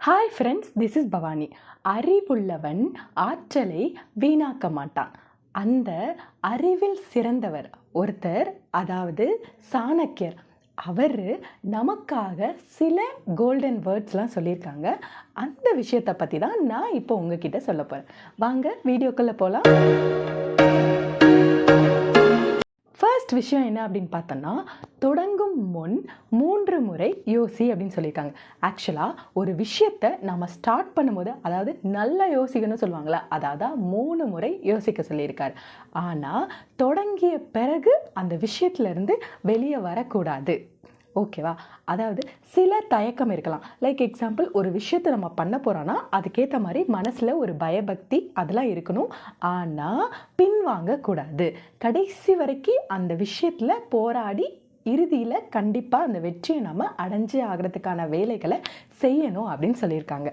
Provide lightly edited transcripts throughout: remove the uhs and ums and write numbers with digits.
Hi friends, this is Bhavani. அறிவுள்ளவன் ஆற்றலை வீணாக்க மாட்டான். அந்த அறிவில் சிறந்தவர் ஒருத்தர், அதாவது சாணக்கியர். அவர் நமக்காக சில கோல்டன் வேர்ட்ஸ்லாம் சொல்லியிருக்காங்க. அந்த விஷயத்தை பற்றி தான் நான் இப்போ உங்ககிட்ட சொல்ல போகிறேன். வாங்க வீடியோக்குள்ளே போகலாம். ஃபர்ஸ்ட் விஷயம் என்ன அப்படின்னு பார்த்தோன்னா, தொடங்கும் முன் 3 முறை யோசி அப்படின்னு சொல்லியிருக்காங்க. ஆக்சுவலாக ஒரு விஷயத்தை நம்ம ஸ்டார்ட் பண்ணும்போது, அதாவது நல்லா யோசிக்கணும்னு சொல்லுவாங்களா, அதாவது 3 முறை யோசிக்க சொல்லியிருக்காரு. ஆனால் தொடங்கிய பிறகு அந்த விஷயத்துலேருந்து வெளியே வரக்கூடாது. ஓகேவா? அதாவது சில தயக்கம் இருக்கலாம். லைக் எக்ஸாம்பிள், ஒரு விஷயத்தை நம்ம பண்ண போகிறோன்னா அதுக்கேற்ற மாதிரி மனசில் ஒரு பயபக்தி அதெல்லாம் இருக்கணும். ஆனால் பின்வாங்கக்கூடாது. கடைசி வரைக்கும் அந்த விஷயத்தில் போராடி இறுதியில் கண்டிப்பாக அந்த வெற்றியை நம்ம அடைஞ்சு ஆகிறதுக்கான வேலைகளை செய்யணும் அப்படின்னு சொல்லியிருக்காங்க.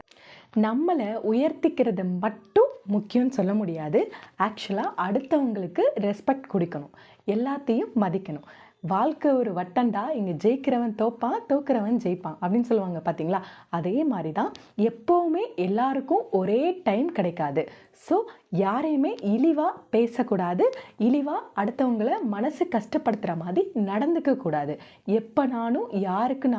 நம்மளை உயர்த்திக்கிறது மட்டும் முக்கியம்னு சொல்ல முடியாது. ஆக்சுவலாக அடுத்தவங்களுக்கு ரெஸ்பெக்ட் கொடுக்கணும், எல்லாத்தையும் மதிக்கணும். வாழ்க்கை ஒரு வட்டண்டா, இங்கே ஜெயிக்கிறவன் தோப்பான், தோக்கிறவன் ஜெயிப்பான் அப்படின்னு சொல்லுவாங்க பார்த்தீங்களா? அதே மாதிரி தான் எப்போவுமே எல்லாருக்கும் ஒரே டைம் கிடைக்காது. ஸோ யாரையுமே இழிவாக பேசக்கூடாது, இழிவாக அடுத்தவங்களை மனசு கஷ்டப்படுத்துகிற மாதிரி நடந்துக்கக்கூடாது. எப்போ யாருக்கு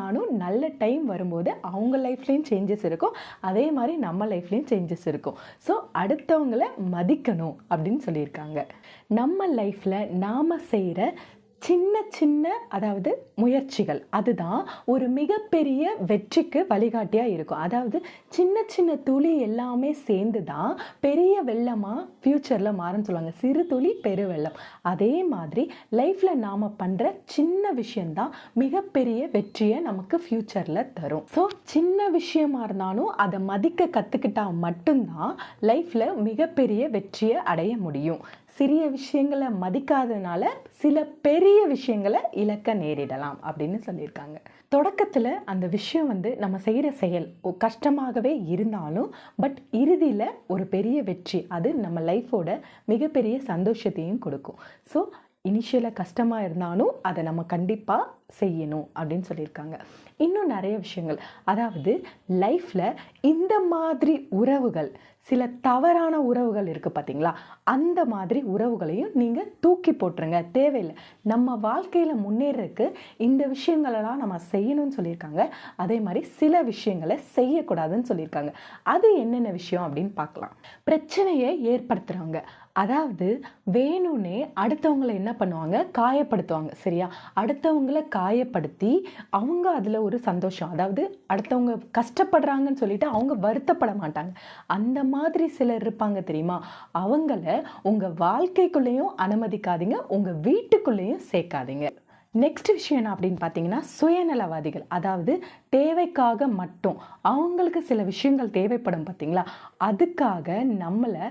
நல்ல டைம் வரும்போது அவங்க லைஃப்லேயும் சேஞ்சஸ் இருக்கும், அதே மாதிரி நம்ம லைஃப்லேயும் சேஞ்சஸ் இருக்கும். ஸோ அடுத்தவங்களை மதிக்கணும் அப்படின்னு சொல்லியிருக்காங்க. நம்ம லைஃப்பில் நாம் செய்கிற சின்ன சின்ன அதாவது முயற்சிகள் அதுதான் ஒரு மிகப்பெரிய வெற்றிக்கு வழிகாட்டியாக இருக்கும். அதாவது சின்ன சின்ன துளி எல்லாமே சேர்ந்து தான் பெரிய வெள்ளமாக ஃப்யூச்சரில் மாறும்னு சொல்லுவாங்க. சிறு துளி பெரு வெள்ளம். அதே மாதிரி லைஃப்பில் நாம் பண்ணுற சின்ன விஷயந்தான் மிகப்பெரிய வெற்றியை நமக்கு ஃப்யூச்சரில் தரும். ஸோ சின்ன விஷயமா இருந்தாலும் அதை மதிக்க கற்றுக்கிட்டால் மட்டும்தான் லைஃப்பில் மிகப்பெரிய வெற்றியை அடைய முடியும். சிறிய விஷயங்களை மதிக்காததுனால சில பெரிய விஷயங்களை இழக்க நேரிடலாம் அப்படின்னு சொல்லியிருக்காங்க. தொடக்கத்தில் அந்த விஷயம் நம்ம செய்கிற செயல் கஷ்டமாகவே இருந்தாலும் பட் இறுதியில் ஒரு பெரிய வெற்றி, அது நம்ம லைஃபோட மிகப்பெரிய சந்தோஷத்தையும் கொடுக்கும். ஸோ இனிஷியலாக கஷ்டமாக இருந்தாலும் அதை நம்ம கண்டிப்பாக செய்யணும் அப்படின்னு சொல்லியிருக்காங்க. இன்னும் நிறைய விஷயங்கள், அதாவது லைஃப்பில் இந்த மாதிரி உறவுகள், சில தவறான உறவுகள் இருக்குது பார்த்தீங்களா, அந்த மாதிரி உறவுகளையும் நீங்கள் தூக்கி போட்டுருங்க, தேவையில்லை. நம்ம வாழ்க்கையில் முன்னேறதுக்கு இந்த விஷயங்களெல்லாம் நம்ம செய்யணும்னு சொல்லியிருக்காங்க. அதே மாதிரி சில விஷயங்களை செய்யக்கூடாதுன்னு சொல்லியிருக்காங்க. அது என்னென்ன விஷயம் அப்படின்னு பார்க்கலாம். பிரச்சனையை ஏற்படுத்துகிறவங்க, அதாவது வேணும்னே அடுத்தவங்களை என்ன பண்ணுவாங்க, காயப்படுத்துவாங்க. சரியா? அடுத்தவங்களை காயப்படுத்தி அவங்க அதில் ஒரு சந்தோஷம், அதாவது அடுத்தவங்க கஷ்டப்படுறாங்கன்னு சொல்லிட்டு அவங்க வருத்தப்பட மாட்டாங்க. அந்த மாதிரி சிலர் இருப்பாங்க தெரியுமா, அவங்கள உங்கள் வாழ்க்கைக்குள்ளேயும் அனுமதிக்காதீங்க, உங்கள் வீட்டுக்குள்ளேயும் சேர்க்காதீங்க. நெக்ஸ்ட் விஷயம் என்ன அப்படின்னு பார்த்தீங்கன்னா, சுயநலவாதிகள். அதாவது தேவைக்காக மட்டும், அவங்களுக்கு சில விஷயங்கள் தேவைப்படும் பார்த்தீங்களா, அதுக்காக நம்மளை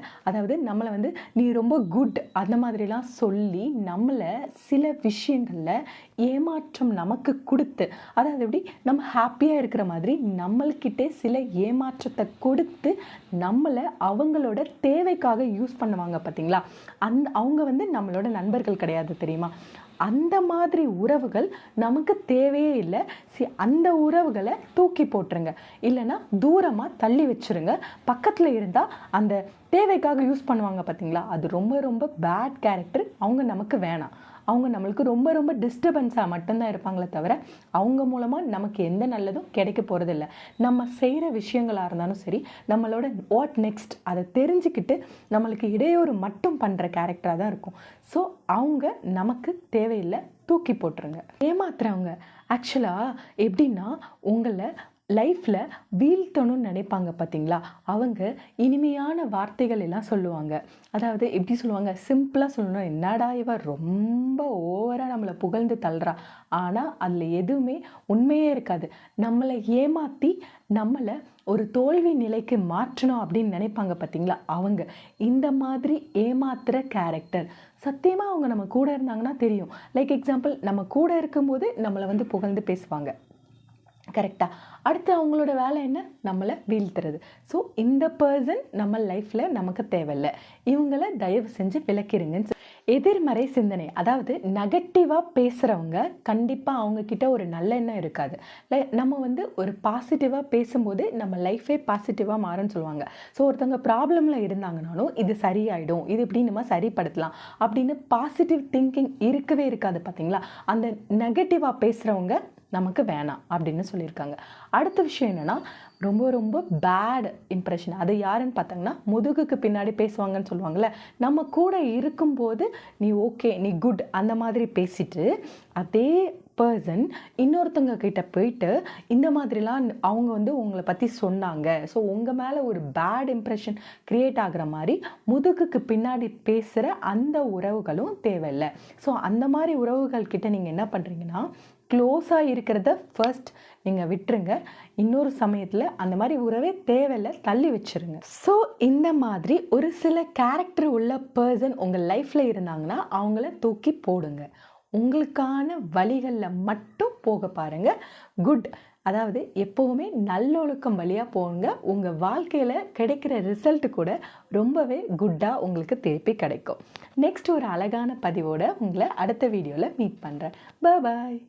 நீ ரொம்ப குட் அந்த மாதிரிலாம் சொல்லி நம்மளை சில விஷயங்களில் ஏமாற்றம் நமக்கு கொடுத்து, அதாவது எப்படி நம்ம ஹாப்பியாக இருக்கிற மாதிரி நம்மள்கிட்டே சில ஏமாற்றத்தை கொடுத்து நம்மளை அவங்களோட தேவைக்காக யூஸ் பண்ணுவாங்க பார்த்தீங்களா. அவங்க நம்மளோட நண்பர்கள் கிடையாது தெரியுமா. அந்த மாதிரி உறவுகள் நமக்கு தேவையே இல்லை. அந்த உறவுகளை தூக்கி போட்டுருங்க, இல்லைன்னா தூரமாக தள்ளி வச்சுருங்க. பக்கத்தில் இருந்தால் அந்த தேவைக்காக யூஸ் பண்ணுவாங்க பார்த்தீங்களா, அது ரொம்ப ரொம்ப பேட் கேரக்டர். அவங்க நமக்கு வேணாம். அவங்க நம்மளுக்கு ரொம்ப ரொம்ப டிஸ்டர்பன்ஸாக மட்டும்தான் இருப்பாங்களே தவிர அவங்க மூலமாக நமக்கு எந்த நல்லதும் கிடைக்க போகிறதில்ல. நம்ம செய்கிற விஷயங்களாக இருந்தாலும் சரி, நம்மளோட வாட் நெக்ஸ்ட் அதை தெரிஞ்சுக்கிட்டு நம்மளுக்கு இடையூறு மட்டும் பண்ணுற கேரக்டராக தான் இருக்கும். ஸோ அவங்க நமக்கு தேவையில்லை, தூக்கி போட்டுருங்க. ஏமாத்துறவங்க ஆக்சுவலாக எப்படின்னா, உங்களை லைஃப்பில் வீழ்த்தணும்னு நினைப்பாங்க பார்த்தீங்களா, அவங்க இனிமையான வார்த்தைகள் எல்லாம் சொல்லுவாங்க. அதாவது எப்படி சொல்லுவாங்க, சிம்பிளாக சொல்லணும், என்னடா இவ ரொம்ப ஓவராக நம்மளை புகழ்ந்து தள்ளுறா, ஆனால் அதில் எதுவுமே உண்மையே இருக்காது. நம்மளை ஏமாற்றி நம்மளை ஒரு தோல்வி நிலைக்கு மாற்றணும் அப்படின்னு நினைப்பாங்க பார்த்தீங்களா, அவங்க இந்த மாதிரி ஏமாத்துகிற கேரக்டர். சத்தியமாக அவங்க நம்ம கூட இருந்தாங்கன்னா தெரியும். லைக் எக்ஸாம்பிள், நம்ம கூட இருக்கும்போது நம்மளை புகழ்ந்து பேசுவாங்க, கரெக்டாக. அடுத்து அவங்களோட வேலை என்ன, நம்மளை வீழ்த்துறது. ஸோ இந்த பர்சன் நம்ம லைஃப்பில் நமக்கு தேவையில்லை, இவங்களை தயவு செஞ்சு விளக்கிடுங்கன்னு. எதிர்மறை சிந்தனை, அதாவது நெகட்டிவாக பேசுகிறவங்க கண்டிப்பாக அவங்கக்கிட்ட ஒரு நல்ல எண்ணம் இருக்காது. நம்ம வந்து ஒரு பாசிட்டிவாக பேசும்போது நம்ம லைஃபே பாசிட்டிவாக மாறும்னு சொல்லுவாங்க. ஸோ ஒருத்தவங்க ப்ராப்ளமில் இருந்தாங்கனாலும் இது சரியாயிடும், இது இப்படி நம்ம சரிப்படுத்தலாம் அப்படின்னு பாசிட்டிவ் திங்கிங் இருக்கவே இருக்காது பார்த்தீங்களா. அந்த நெகட்டிவாக பேசுகிறவங்க நமக்கு வேணாம் அப்படின்னு சொல்லியிருக்காங்க. அடுத்த விஷயம் என்னென்னா, ரொம்ப ரொம்ப பேட் இம்ப்ரெஷன். அது யாருன்னு பார்த்தாங்கன்னா, முதுகுக்கு பின்னாடி பேசுவாங்கன்னு சொல்லுவாங்கள்ல. நம்ம கூட இருக்கும்போது நீ ஓகே, நீ குட் அந்த மாதிரி பேசிட்டு, அதே பர்சன் இன்னொருத்தவங்க கிட்ட போயிட்டு இந்த மாதிரிலாம் அவங்க வந்து உங்களை பற்றி சொன்னாங்க, ஸோ உங்கள் மேலே ஒரு பேட் இம்ப்ரெஷன் க்ரியேட் ஆகிற மாதிரி முதுகுக்கு பின்னாடி பேசுகிற அந்த உறவுகளும் தேவையில்லை. ஸோ அந்த மாதிரி உறவுகள் கிட்ட நீங்கள் என்ன பண்ணுறீங்கன்னா, க்ளோஸாக இருக்கிறத ஃபர்ஸ்ட் நீங்கள் விட்டுருங்க. இன்னொரு சமயத்தில் அந்த மாதிரி உறவே தேவையில்லை, தள்ளி வச்சுருங்க. ஸோ இந்த மாதிரி ஒரு சில கேரக்டர் உள்ள பர்சன் உங்கள் லைஃப்பில் இருந்தாங்கன்னா அவங்கள தூக்கி போடுங்க. உங்களுக்கான வழிகளில் மட்டும் போக பாருங்கள். குட், அதாவது எப்போவுமே நல்லொழுக்கம் வழியாக போங்க. உங்கள் வாழ்க்கையில் கிடைக்கிற ரிசல்ட் கூட ரொம்பவே குட்டாக உங்களுக்கு திருப்பி கிடைக்கும். நெக்ஸ்ட் ஒரு அழகான பதிவோடு உங்களை அடுத்த வீடியோவில் மீட் பண்ணுறேன். பாய்.